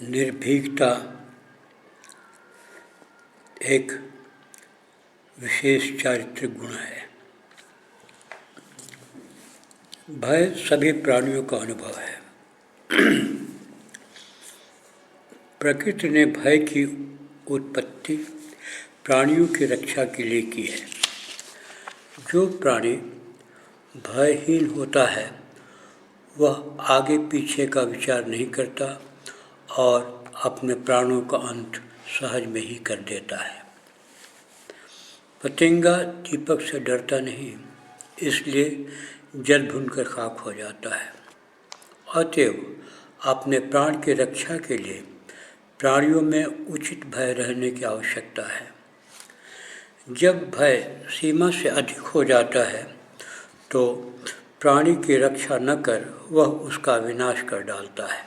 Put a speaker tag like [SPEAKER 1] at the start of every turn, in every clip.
[SPEAKER 1] निर्भीकता एक विशेष चारित्रिक गुण है। भय सभी प्राणियों का अनुभव है। प्रकृति ने भय की उत्पत्ति प्राणियों की रक्षा के लिए की है। जो प्राणी भयहीन होता है वह आगे पीछे का विचार नहीं करता और अपने प्राणों का अंत सहज में ही कर देता है। पतंगा दीपक से डरता नहीं, इसलिए जल भुनकर खाक हो जाता है। अतएव अपने प्राण की रक्षा के लिए प्राणियों में उचित भय रहने की आवश्यकता है। जब भय सीमा से अधिक हो जाता है तो प्राणी की रक्षा न कर वह उसका विनाश कर डालता है।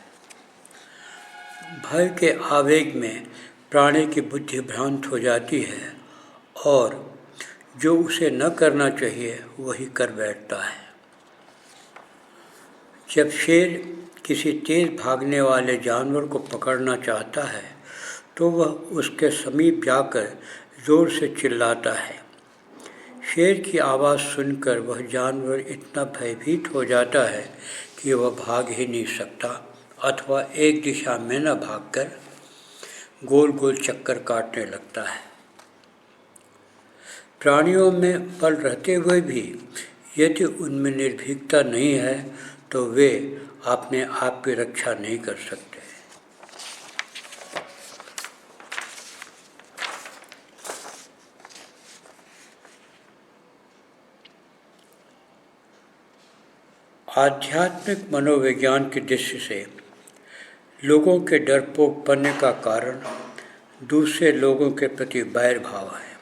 [SPEAKER 1] भय के आवेग में प्राणी की बुद्धि भ्रांत हो जाती है और जो उसे न करना चाहिए वही कर बैठता है। जब शेर किसी तेज भागने वाले जानवर को पकड़ना चाहता है तो वह उसके समीप जाकर जोर से चिल्लाता है। शेर की आवाज़ सुनकर वह जानवर इतना भयभीत हो जाता है कि वह भाग ही नहीं सकता अथवा एक दिशा में न भागकर गोल गोल चक्कर काटने लगता है। प्राणियों में बल रहते हुए भी यदि उनमें निर्भीकता नहीं है तो वे अपने आप की रक्षा नहीं कर सकते। आध्यात्मिक मनोविज्ञान की दृष्टि से लोगों के डरपोकपने का कारण दूसरे लोगों के प्रति बैर भाव है।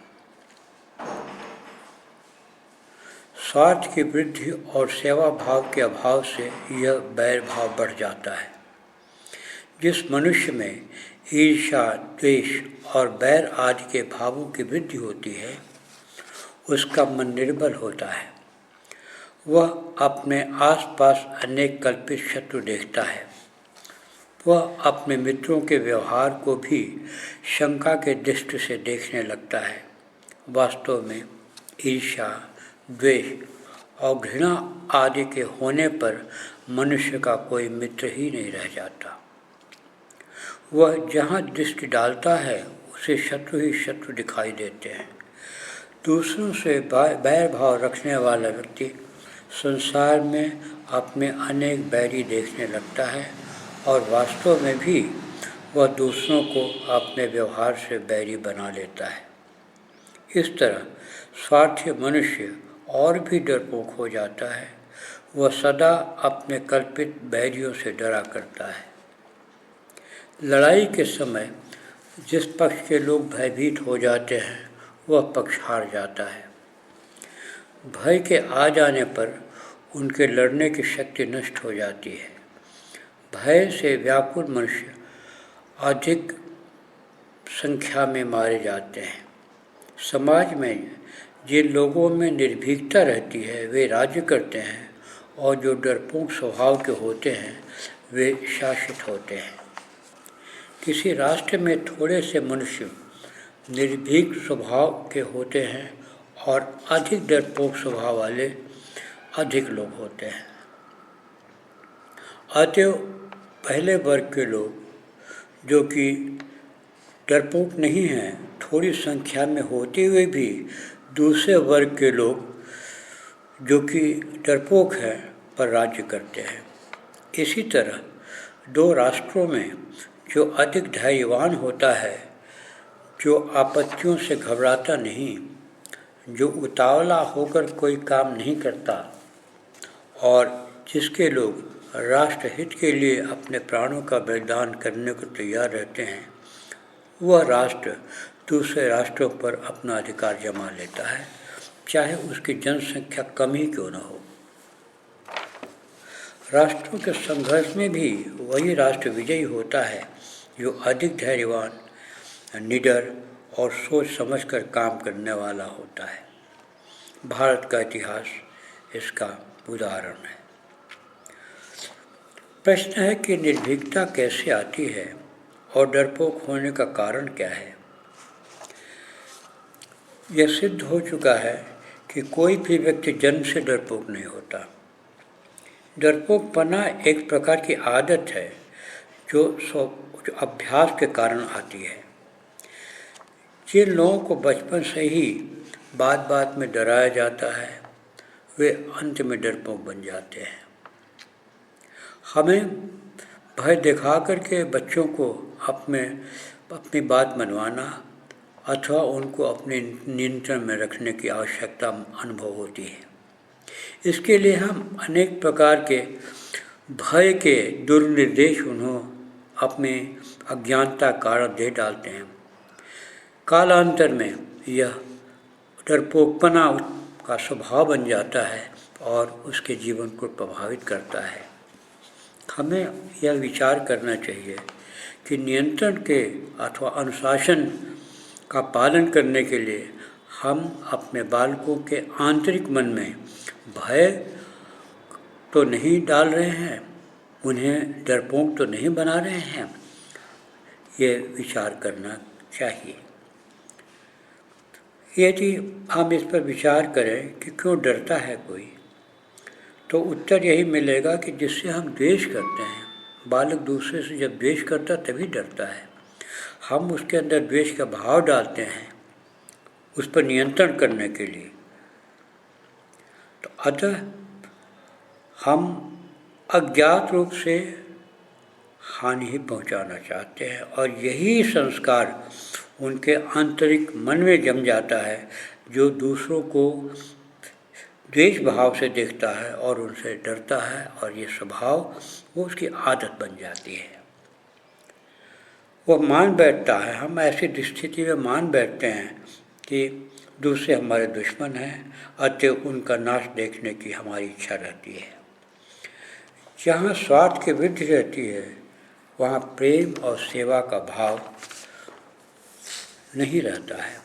[SPEAKER 1] स्वार्थ की वृद्धि और सेवा भाव के अभाव से यह बैर भाव बढ़ जाता है। जिस मनुष्य में ईर्ष्या, द्वेष और बैर आदि के भावों की वृद्धि होती है उसका मन निर्बल होता है। वह अपने आसपास अनेक कल्पित शत्रु देखता है। वह अपने मित्रों के व्यवहार को भी शंका के दृष्टि से देखने लगता है। वास्तव में ईर्ष्या, द्वेष और घृणा आदि के होने पर मनुष्य का कोई मित्र ही नहीं रह जाता। वह जहाँ दृष्टि डालता है उसे शत्रु ही शत्रु दिखाई देते हैं। दूसरों से बैर भाव रखने वाला व्यक्ति संसार में अपने अनेक बैरी देखने लगता है और वास्तव में भी वह दूसरों को अपने व्यवहार से बैरी बना लेता है। इस तरह स्वार्थी मनुष्य और भी डरपोक हो जाता है। वह सदा अपने कल्पित बैरियों से डरा करता है। लड़ाई के समय जिस पक्ष के लोग भयभीत हो जाते हैं वह पक्ष हार जाता है। भय के आ जाने पर उनके लड़ने की शक्ति नष्ट हो जाती है। भय से व्याकुल मनुष्य अधिक संख्या में मारे जाते हैं। समाज में जिन लोगों में निर्भीकता रहती है वे राज्य करते हैं और जो डरपोक स्वभाव के होते हैं वे शासित होते हैं। किसी राष्ट्र में थोड़े से मनुष्य निर्भीक स्वभाव के होते हैं और अधिक डरपोक स्वभाव वाले अधिक लोग होते हैं। अतएव पहले वर्ग के लोग जो कि डरपोक नहीं हैं, थोड़ी संख्या में होते हुए भी दूसरे वर्ग के लोग जो कि डरपोक हैं पर राज्य करते हैं। इसी तरह दो राष्ट्रों में जो अधिक धैर्यवान होता है, जो आपत्तियों से घबराता नहीं, जो उतावला होकर कोई काम नहीं करता और जिसके लोग राष्ट्र हित के लिए अपने प्राणों का बलिदान करने को तैयार रहते हैं, वह राष्ट्र दूसरे राष्ट्रों पर अपना अधिकार जमा लेता है, चाहे उसकी जनसंख्या कम ही क्यों न हो। राष्ट्रों के संघर्ष में भी वही राष्ट्र विजयी होता है जो अधिक धैर्यवान, निडर और सोच समझकर काम करने वाला होता है। भारत का इतिहास इसका उदाहरण है। प्रश्न है कि निर्भीकता कैसे आती है और डरपोक होने का कारण क्या है? यह सिद्ध हो चुका है कि कोई भी व्यक्ति जन्म से डरपोक नहीं होता। डरपोकपना एक प्रकार की आदत है जो अभ्यास के कारण आती है। जिन लोगों को बचपन से ही बात बात में डराया जाता है वे अंत में डरपोक बन जाते हैं। हमें भय दिखा करके बच्चों को अपनी बात मनवाना अथवा उनको अपने नियंत्रण में रखने की आवश्यकता अनुभव होती है। इसके लिए हम अनेक प्रकार के भय के दुर्निर्देश उन्हें अपने अज्ञानता कारण दे डालते हैं। कालांतर में यह डरपोकपना का स्वभाव बन जाता है और उसके जीवन को प्रभावित करता है। हमें यह विचार करना चाहिए कि नियंत्रण के अथवा अनुशासन का पालन करने के लिए हम अपने बालकों के आंतरिक मन में भय तो नहीं डाल रहे हैं, उन्हें डरपोक तो नहीं बना रहे हैं, ये विचार करना चाहिए। यदि हम इस पर विचार करें कि क्यों डरता है कोई, तो उत्तर यही मिलेगा कि जिससे हम द्वेष करते हैं। बालक दूसरे से जब द्वेष करता तभी डरता है। हम उसके अंदर द्वेष का भाव डालते हैं उस पर नियंत्रण करने के लिए। तो अतः हम अज्ञात रूप से हानि ही पहुंचाना चाहते हैं और यही संस्कार उनके आंतरिक मन में जम जाता है जो दूसरों को द्वेष भाव से देखता है और उनसे डरता है, और ये स्वभाव वो उसकी आदत बन जाती है। वह मान बैठता है, हम ऐसी स्थिति में मान बैठते हैं कि दूसरे हमारे दुश्मन हैं, अतः उनका नाश देखने की हमारी इच्छा रहती है। जहाँ स्वार्थ की वृद्धि रहती है वहाँ प्रेम और सेवा का भाव नहीं रहता है।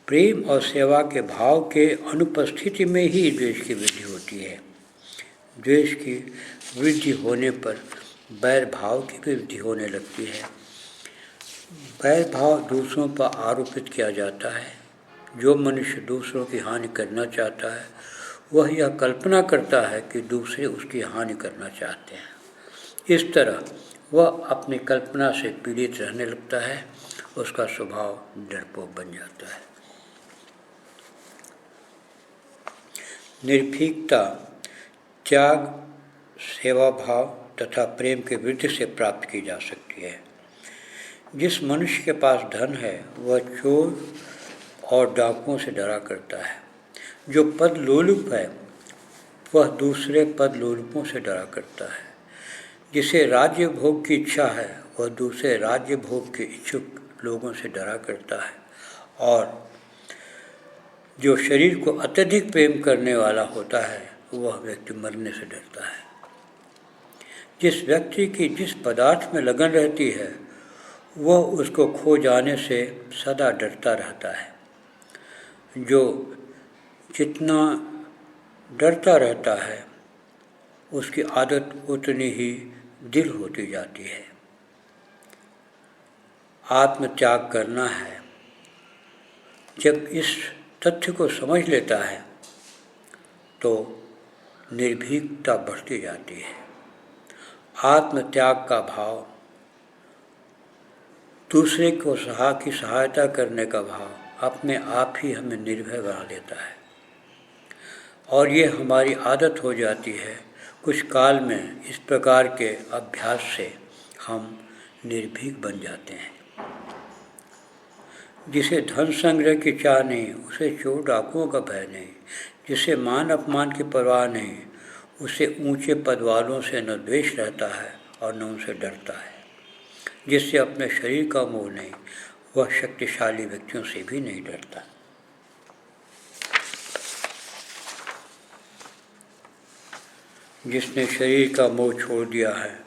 [SPEAKER 1] प्रेम और सेवा के भाव के अनुपस्थिति में ही द्वेष की वृद्धि होती है। द्वेष की वृद्धि होने पर बैर भाव की भी वृद्धि होने लगती है। बैर भाव दूसरों पर आरोपित किया जाता है। जो मनुष्य दूसरों की हानि करना चाहता है वह यह कल्पना करता है कि दूसरे उसकी हानि करना चाहते हैं। इस तरह वह अपनी कल्पना से पीड़ित रहने लगता है, उसका स्वभाव डरपोक बन जाता है। निर्भीकता त्याग, सेवा भाव तथा प्रेम के वृद्धि से प्राप्त की जा सकती है। जिस मनुष्य के पास धन है वह चोर और डाकुओं से डरा करता है। जो पद लोलुप है वह दूसरे पद लोलुपों से डरा करता है। जिसे राज्य भोग की इच्छा है वह दूसरे राज्य भोग के इच्छुक लोगों से डरा करता है। और जो शरीर को अत्यधिक प्रेम करने वाला होता है वह व्यक्ति मरने से डरता है। जिस व्यक्ति की जिस पदार्थ में लगन रहती है वह उसको खो जाने से सदा डरता रहता है। जो जितना डरता रहता है उसकी आदत उतनी ही दिल होती जाती है। आत्मत्याग करना है। जब इस तथ्य को समझ लेता है तो निर्भीकता बढ़ती जाती है। आत्मत्याग का भाव, दूसरे को की सहायता करने का भाव अपने आप ही हमें निर्भय बना देता है और ये हमारी आदत हो जाती है। कुछ काल में इस प्रकार के अभ्यास से हम निर्भीक बन जाते हैं। जिसे धन संग्रह की चाह नहीं उसे चोर डाकुओं का भय नहीं। जिसे मान अपमान की परवाह नहीं उसे ऊंचे पद वालों से न द्वेष रहता है और न उनसे डरता है। जिससे अपने शरीर का मोह नहीं वह शक्तिशाली व्यक्तियों से भी नहीं डरता। जिसने शरीर का मोह छोड़ दिया है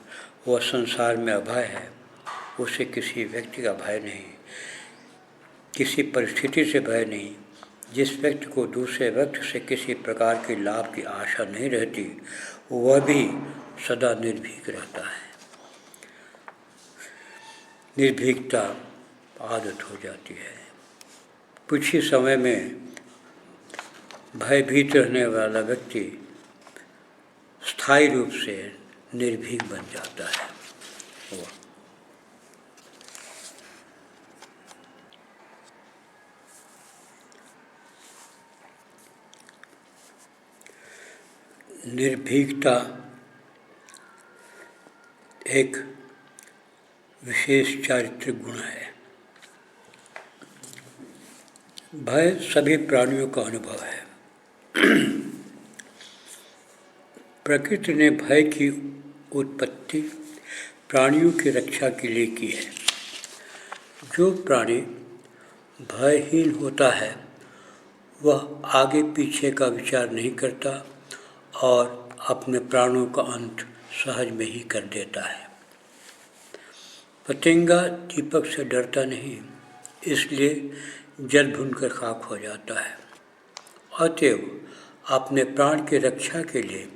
[SPEAKER 1] वह संसार में अभय है। उसे किसी व्यक्ति का भय नहीं, किसी परिस्थिति से भय नहीं। जिस व्यक्ति को दूसरे व्यक्ति से किसी प्रकार के लाभ की आशा नहीं रहती वह भी सदा निर्भीक रहता है। निर्भीकता आदत हो जाती है। कुछ ही समय में भयभीत रहने वाला व्यक्ति स्थायी रूप से निर्भीक बन जाता है। निर्भीकता एक विशेष चारित्रिक गुण है। भय सभी प्राणियों का अनुभव है। प्रकृति ने भय की उत्पत्ति प्राणियों की रक्षा के लिए की है। जो प्राणी भयहीन होता है वह आगे पीछे का विचार नहीं करता और अपने प्राणों का अंत सहज में ही कर देता है। पतंगा दीपक से डरता नहीं, इसलिए जल भुनकर खाक हो जाता है। अतएव अपने प्राण की रक्षा के लिए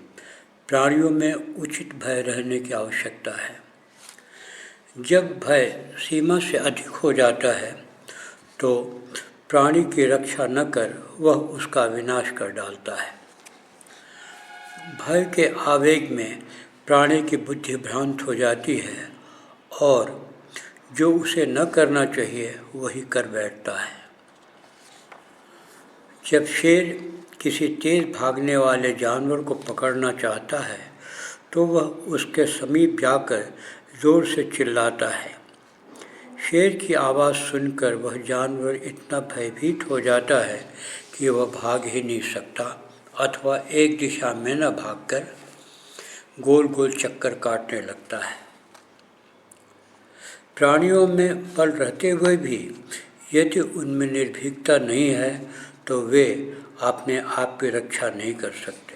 [SPEAKER 1] प्राणियों में उचित भय रहने की आवश्यकता है। जब भय सीमा से अधिक हो जाता है तो प्राणी की रक्षा न कर वह उसका विनाश कर डालता है। भय के आवेग में प्राणी की बुद्धि भ्रांत हो जाती है और जो उसे न करना चाहिए वही कर बैठता है। जब शेर किसी तेज भागने वाले जानवर को पकड़ना चाहता है तो वह उसके समीप जाकर जोर से चिल्लाता है। शेर की आवाज़ सुनकर वह जानवर इतना भयभीत हो जाता है कि वह भाग ही नहीं सकता अथवा एक दिशा में न भागकर गोल गोल चक्कर काटने लगता है। प्राणियों में बल रहते हुए भी यदि उनमें निर्भीकता नहीं है तो वे अपने आप की रक्षा नहीं कर सकते।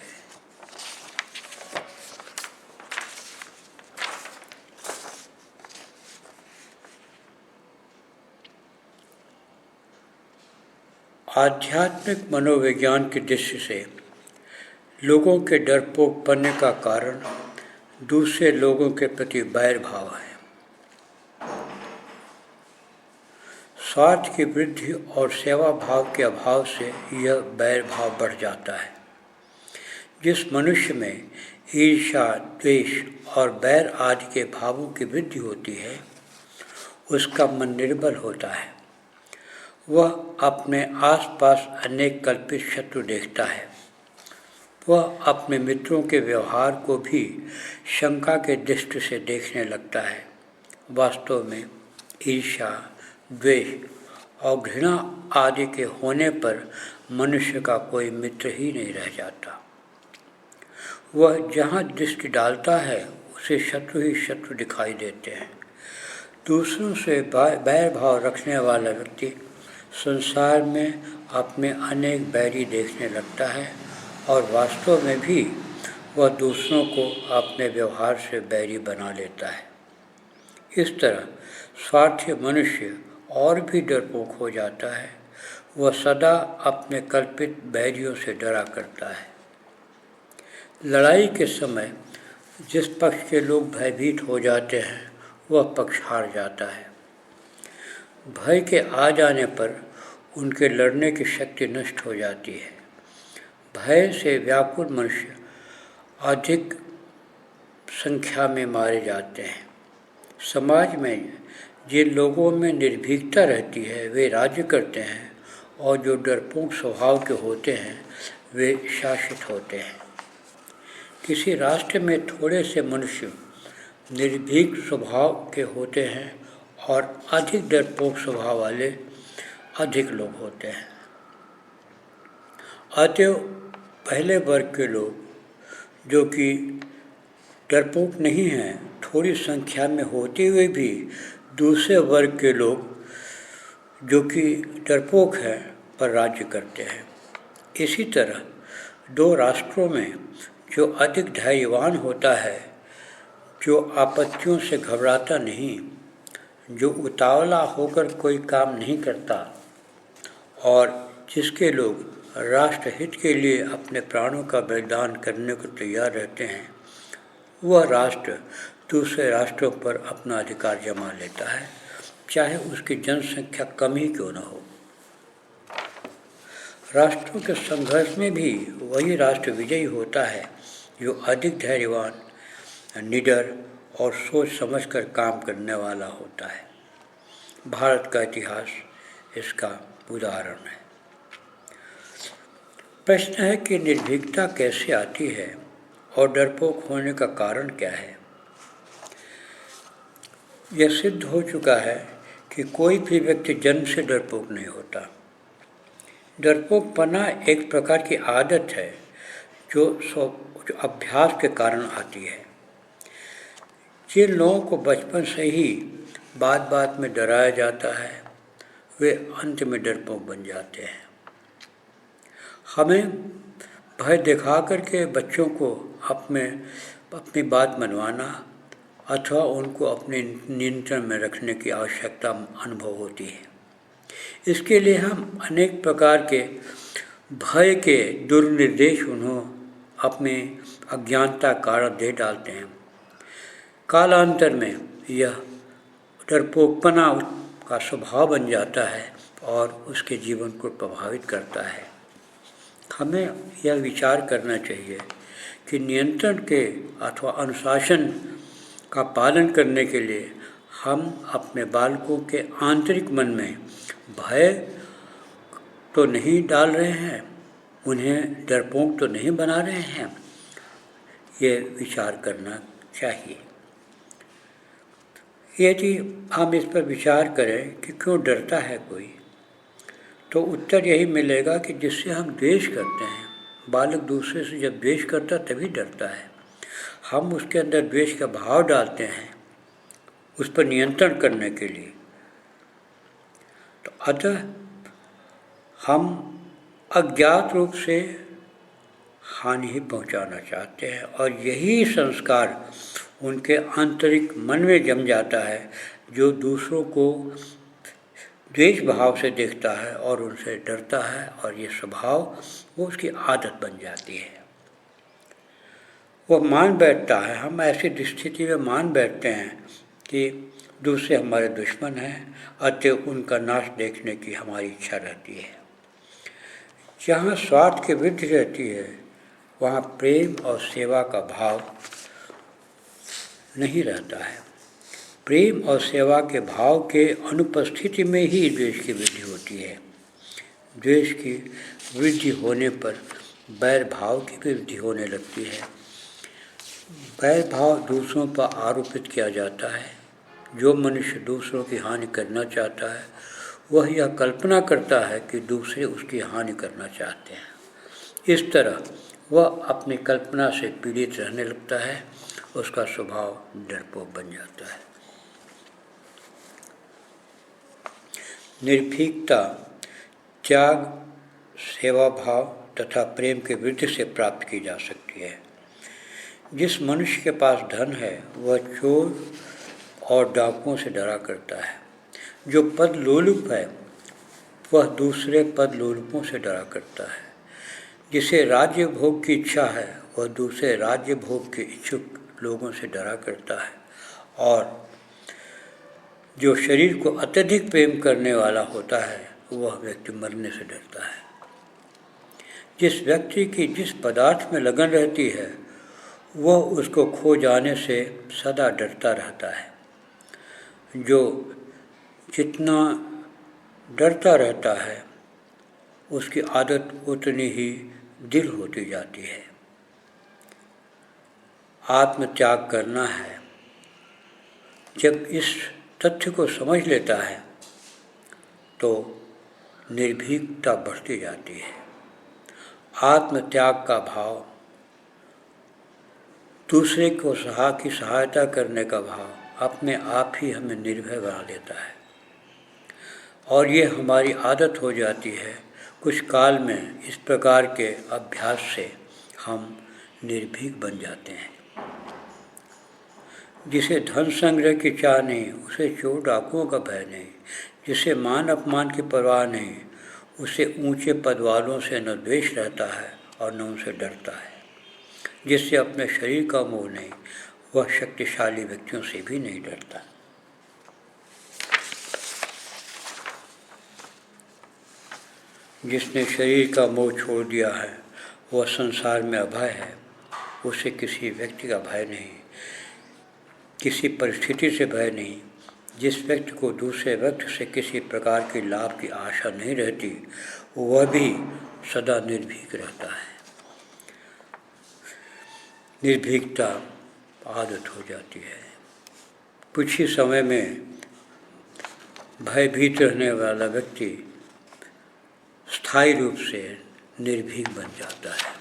[SPEAKER 1] आध्यात्मिक मनोविज्ञान की दृष्टि से लोगों के डरपोकपन का कारण दूसरे लोगों के प्रति बैर भाव है। स्वार्थ की वृद्धि और सेवा भाव के अभाव से यह बैर भाव बढ़ जाता है। जिस मनुष्य में ईर्ष्या, द्वेष और बैर आदि के भावों की वृद्धि होती है उसका मन निर्बल होता है। वह अपने आसपास अनेक कल्पित शत्रु देखता है। वह अपने मित्रों के व्यवहार को भी शंका के दृष्टि से देखने लगता है। वास्तव में ईर्ष्या, द्वेष और घृणा आदि के होने पर मनुष्य का कोई मित्र ही नहीं रह जाता। वह जहाँ दृष्टि डालता है उसे शत्रु ही शत्रु दिखाई देते हैं। दूसरों से बैर भाव रखने वाला व्यक्ति संसार में अपने अनेक बैरी देखने लगता है और वास्तव में भी वह दूसरों को अपने व्यवहार से बैरी बना लेता है। इस तरह स्वार्थी मनुष्य और भी डरपोक हो जाता है। वह सदा अपने कल्पित बैरियों से डरा करता है। लड़ाई के समय जिस पक्ष के लोग भयभीत हो जाते हैं वह पक्ष हार जाता है। भय के आ जाने पर उनके लड़ने की शक्ति नष्ट हो जाती है। भय से व्याकुल मनुष्य अधिक संख्या में मारे जाते हैं। समाज में जिन लोगों में निर्भीकता रहती है वे राज्य करते हैं और जो डरपोक स्वभाव के होते हैं वे शासित होते हैं। किसी राष्ट्र में थोड़े से मनुष्य निर्भीक स्वभाव के होते हैं और अधिक डरपोक स्वभाव वाले अधिक लोग होते हैं। अतएव पहले वर्ग के लोग जो कि डरपोक नहीं हैं, थोड़ी संख्या में होते हुए भी दूसरे वर्ग के लोग जो कि डरपोक हैं पर राज्य करते हैं। इसी तरह दो राष्ट्रों में जो अधिक धैर्यवान होता है, जो आपत्तियों से घबराता नहीं, जो उतावला होकर कोई काम नहीं करता और जिसके लोग राष्ट्र हित के लिए अपने प्राणों का बलिदान करने को तैयार रहते हैं, वह राष्ट्र दूसरे राष्ट्रों पर अपना अधिकार जमा लेता है चाहे उसकी जनसंख्या कम ही क्यों न हो। राष्ट्रों के संघर्ष में भी वही राष्ट्र विजयी होता है जो अधिक धैर्यवान, निडर और सोच समझकर काम करने वाला होता है। भारत का इतिहास इसका उदाहरण है। प्रश्न है कि निर्भीकता कैसे आती है और डरपोक होने का कारण क्या है। यह सिद्ध हो चुका है कि कोई भी व्यक्ति जन्म से डरपोक नहीं होता। डरपोकपना एक प्रकार की आदत है जो अभ्यास के कारण आती है। जिन लोगों को बचपन से ही बात बात में डराया जाता है वे अंत में डरपोक बन जाते हैं। हमें भय दिखा करके बच्चों को अपनी बात मनवाना अथवा उनको अपने नियंत्रण में रखने की आवश्यकता अनुभव होती है। इसके लिए हम अनेक प्रकार के भय के दुर्निर्देश उन्हें अपने अज्ञानता कारण दे डालते हैं। कालांतर में यह डरपोकपना का स्वभाव बन जाता है और उसके जीवन को प्रभावित करता है। हमें यह विचार करना चाहिए कि नियंत्रण के अथवा अनुशासन का पालन करने के लिए हम अपने बालकों के आंतरिक मन में भय तो नहीं डाल रहे हैं, उन्हें डरपोक तो नहीं बना रहे हैं, ये विचार करना चाहिए। यदि हम इस पर विचार करें कि क्यों डरता है कोई, तो उत्तर यही मिलेगा कि जिससे हम द्वेष करते हैं। बालक दूसरे से जब द्वेष करता तभी डरता है। हम उसके अंदर द्वेष का भाव डालते हैं उस पर नियंत्रण करने के लिए। तो अतः हम अज्ञात रूप से हानि ही पहुंचाना चाहते हैं और यही संस्कार उनके आंतरिक मन में जम जाता है जो दूसरों को द्वेष भाव से देखता है और उनसे डरता है और ये स्वभाव वो उसकी आदत बन जाती है। वो मान बैठता है, हम ऐसी स्थिति में मान बैठते हैं कि दूसरे हमारे दुश्मन हैं, अतः उनका नाश देखने की हमारी इच्छा रहती है। जहाँ स्वार्थ की वृद्धि रहती है वहाँ प्रेम और सेवा का भाव नहीं रहता है। प्रेम और सेवा के भाव के अनुपस्थिति में ही द्वेष की वृद्धि होती है। द्वेष की वृद्धि होने पर बैर भाव की वृद्धि होने लगती है। बैर भाव दूसरों पर आरोपित किया जाता है। जो मनुष्य दूसरों की हानि करना चाहता है वह यह कल्पना करता है कि दूसरे उसकी हानि करना चाहते हैं। इस तरह वह अपनी कल्पना से पीड़ित रहने लगता है, उसका स्वभाव डरपोक बन जाता है। निर्भीकता त्याग, सेवा भाव तथा प्रेम के वृद्धि से प्राप्त की जा सकती है। जिस मनुष्य के पास धन है वह चोर और डाकुओं से डरा करता है। जो पद लोलुप है वह दूसरे पद लोलुपों से डरा करता है। जिसे राज्य भोग की इच्छा है वह दूसरे राज्य भोग के इच्छुक लोगों से डरा करता है। और जो शरीर को अत्यधिक प्रेम करने वाला होता है वह व्यक्ति मरने से डरता है। जिस व्यक्ति की जिस पदार्थ में लगन रहती है वह उसको खो जाने से सदा डरता रहता है। जो जितना डरता रहता है उसकी आदत उतनी ही दृढ़ होती जाती है। आत्मत्याग करना है। जब इस तथ्य को समझ लेता है तो निर्भीकता बढ़ती जाती है। आत्मत्याग का भाव, दूसरे को की सहायता करने का भाव अपने आप ही हमें निर्भय बना देता है और ये हमारी आदत हो जाती है। कुछ काल में इस प्रकार के अभ्यास से हम निर्भीक बन जाते हैं। जिसे धन संग्रह की चाह नहीं उसे चोर डाकुओं का भय नहीं। जिसे मान अपमान की परवाह नहीं उसे ऊंचे पद वालों से न द्वेष रहता है और न उनसे डरता है। जिससे अपने शरीर का मोह नहीं वह शक्तिशाली व्यक्तियों से भी नहीं डरता। जिसने शरीर का मोह छोड़ दिया है वह संसार में अभय है। उसे किसी व्यक्ति का भय नहीं, किसी परिस्थिति से भय नहीं। जिस व्यक्ति को दूसरे व्यक्ति से किसी प्रकार के लाभ की आशा नहीं रहती, वह भी सदा निर्भीक रहता है। निर्भीकता आदत हो जाती है। कुछ ही समय में भयभीत रहने वाला व्यक्ति स्थायी रूप से निर्भीक बन जाता है।